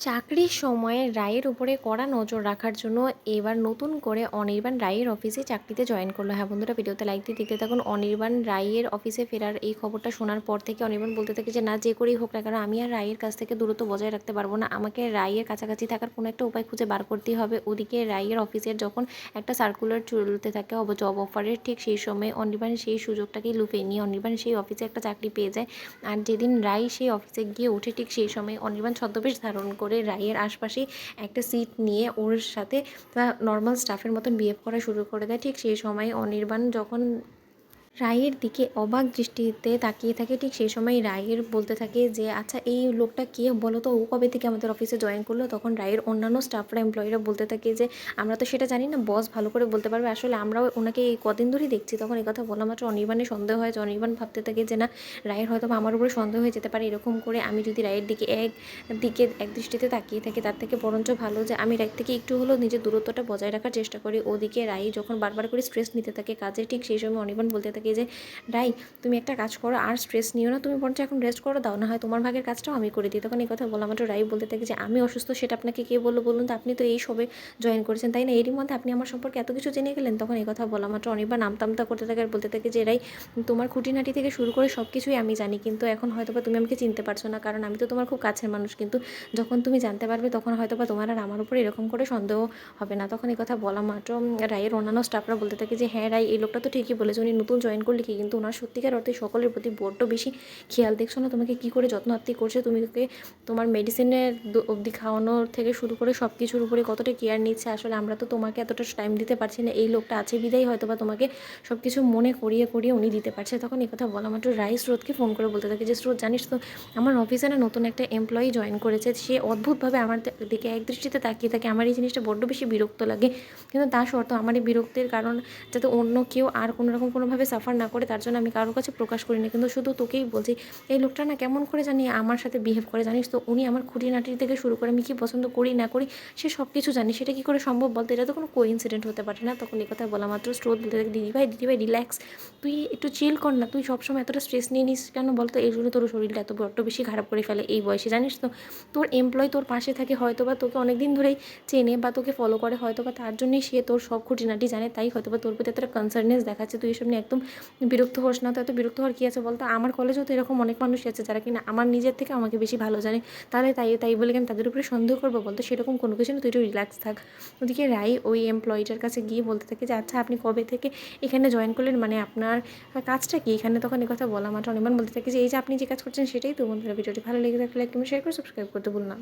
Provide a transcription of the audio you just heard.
চাকরির সময়ে রায়ের উপরে কড়া নজর রাখার জন্য এবার নতুন করে অনির্বাণ রায়ের অফিসে চাকরিতে জয়েন করলো। হ্যাঁ বন্ধুরা, ভিডিওতে লাইক দিয়ে দেখতে থাকুন। অনির্বাণ রায়ের অফিসে ফেরার এই খবরটা শোনার পর থেকে অনির্বাণ বলতে থাকে যে না, যে করেই হোক না কেন আমি আর রায়ের কাছ থেকে দূরত্ব বজায় রাখতে পারবো না, আমাকে রায়ের কাছাকাছি থাকার কোনো একটা উপায় খুঁজে বার করতেই হবে। ওদিকে রায়ের অফিসের যখন একটা সার্কুলার চলতে থাকে জব অফারের, ঠিক সেই সময় অনির্বাণ সেই সুযোগটাকেই লুফে নিয়ে অনির্বাণ সেই অফিসে একটা চাকরি পেয়ে যায়। আর যেদিন রায় সেই অফিসে গিয়ে ওঠে, ঠিক সেই সময় অনির্বাণ ছদ্মবেশ ধারণ করে রায়ের আশপাশেই একটা সিট নিয়ে ওর সাথে নর্মাল স্টাফের মতন বিহেভ করা শুরু করে দেয়। ঠিক সেই সময় অনির্বাণ যখন রায়ের দিকে অবাক দৃষ্টিতে তাকিয়ে থাকে, ঠিক সেই সময় রায়ের বলতে থাকে যে আচ্ছা এই লোকটা কে বলো তো, ও কবে থেকে আমাদের অফিসে জয়েন করলো। তখন রায়ের অন্যান্য স্টাফরা এমপ্লয়িরা বলতে থাকে যে আমরা তো সেটা জানি না, বস ভালো করে বলতে পারবে, আসলে আমরাও ওনাকে এই কদিন ধরেই দেখছি। তখন এই কথা বলা মাত্র অনির্বাণের সন্দেহ হয়, যে অনির্বাণ ভাবতে থাকে যে না, রায়ের হয়তো আমার উপরে সন্দেহ হয়ে যেতে পারে। এরকম করে আমি যদি রায়ের দিকে এক দৃষ্টিতে তাকিয়ে থাকি, তার থেকে বরঞ্চ ভালো যে আমি রায় থেকে একটু হলেও নিজের দূরত্বটা বজায় রাখার চেষ্টা করি। ওদিকে রায় যখন বারবার করে স্ট্রেস নিতে থাকে কাজে, ঠিক সেই সময় অনির্বাণ বলতে থাকে যে রাই, তুমি একটা কাজ করো, আর স্ট্রেস নিও না, তুমি বরঞ্চ এখন রেস্ট করো, দাও না হয় তোমার ভাগের কাজটাও আমি করে দিই। তখন এই কথা বলা মাত্র রাই বলতে থাকে যে আমি অসুস্থ সেটা আপনাকে কে বললো বলুন তো, আপনি তো এই সবে জয়েন করেছেন তাই না, এরই মধ্যে আপনি আমার সম্পর্কে এত কিছু জেনে গেলেন। তখন এই কথা বলা মাত্র অনির্বাণ নামতামতা করতে থাকে আর বলতে থাকে যে রাই, তোমার খুঁটিনাটি থেকে শুরু করে সব কিছুই আমি জানি, কিন্তু এখন হয়তো বা তুমি আমাকে চিনতে পারছো না, কারণ আমি তো তোমার খুব কাছের মানুষ, কিন্তু যখন তুমি জানতে পারবে তখন হয়তো বা তোমার আর আমার উপরে এরকম করে সন্দেহ হবে না। তখন এই কথা বলা মাত্র রায়ের অন্যান্য স্টাফরা বলতে থাকে যে হ্যাঁ রাই, এই লোকটা তো ঠিকই বলেছে, উনি নতুন জয়েন করলে কি, কিন্তু ওনার সত্যিকার অর্থে সকলের প্রতি বড্ড বেশি খেয়াল। দেখছো না তোমাকে কী করে যত্ন আত্তি করছে, তুমি ওকে তোমার মেডিসিনের অবধি খাওয়ানোর থেকে শুরু করে সব কিছুর উপরে কতটা কেয়ার নিচ্ছে। আসলে আমরা তো তোমাকে এতটা টাইম দিতে পারছি না, এই লোকটা আছে বিদায় হয়তো বা তোমাকে সব কিছু মনে করিয়ে করিয়ে উনি দিতে পারছে। তখন এই কথা বলা মাত্র রাই স্রোতকে ফোন করে বলতে থাকে যে স্রোত, জানিস তো আমার অফিসে না নতুন একটা এমপ্লয়ি জয়েন করেছে, সে অদ্ভুতভাবে আমার দিকে এক দৃষ্টিতে তাকিয়ে থাকে, আমার এই জিনিসটা বড্ড বেশি বিরক্ত লাগে, কিন্তু তা সত্ত্বেও আমার এই বিরক্তির কারণ যাতে অন্য কেউ আর কোনো রকম কোনোভাবে সাফার না করে তার জন্য আমি কারোর কাছে প্রকাশ করি না, কিন্তু শুধু তোকেই বলছি, এই লোকটা না কেমন করে জানি আমার সাথে বিহেভ করে, জানিস তো উনি আমার খুঁটিনাটি থেকে শুরু করে আমি কী পছন্দ করি না করি সে সব কিছু জানি, সেটা কী করে সম্ভব বলতে, এটা তো কোনো কোইন্সিডেন্ট হতে পারে না। তখন এই কথা বলা মাত্র স্রোত বলতে থাকে দিদিভাই রিল্যাক্স, তুই একটু চিল কর না, তুই সবসময় এতটা স্ট্রেস নিয়ে নিস কেন বলতো, এই জন্য তোর শরীরটা এত বড্ড বেশি খারাপ করে ফেলে এই বয়সে, জানিস তো তোর এমপ্লয় তোর পাশে থাকে, হয়তো বা তোকে অনেক দিন ধরেই চেনে বা তোকে ফলো করে, হয়তো বা তার জন্যই সে তোর সব খুঁটিনাটি জানে, তাই হয়তো বা তোর প্রতি এতটা কনসার্নেস দেখাচ্ছে। তুই এসব নিয়ে একদম বিরক্ত হোস না। তো এত বিরক্ত হওয়ার কী আছে বলতো, আমার কলেজেও তো এরকম অনেক মানুষই আছে যারা কিনা আমার নিজের থেকে আমাকে বেশি ভালো জানে, তাহলে তাই তাই বলে আমি তাদের উপরে সন্দেহ করবো বলতো, সেরকম কোনো কিছু না, তুই একটু রিল্যাক্স থাক। ওদিকে রাই ওই এমপ্লয়িটার কাছে গিয়ে বলতে থাকে যে আচ্ছা আপনি কবে থেকে এখানে জয়েন করলেন, মানে আপনার কাজটা কি এখানে। তখন এই কথা বলা মাত্র অনির্বাণ বলতে থাকে যে এই যে আপনি যে কাজ করছেন সেটাই তো। বন্ধুরা, ভিডিওটি ভালো লেগে থাকলে একদম শেয়ার করে সাবস্ক্রাইব করতে ভুল না।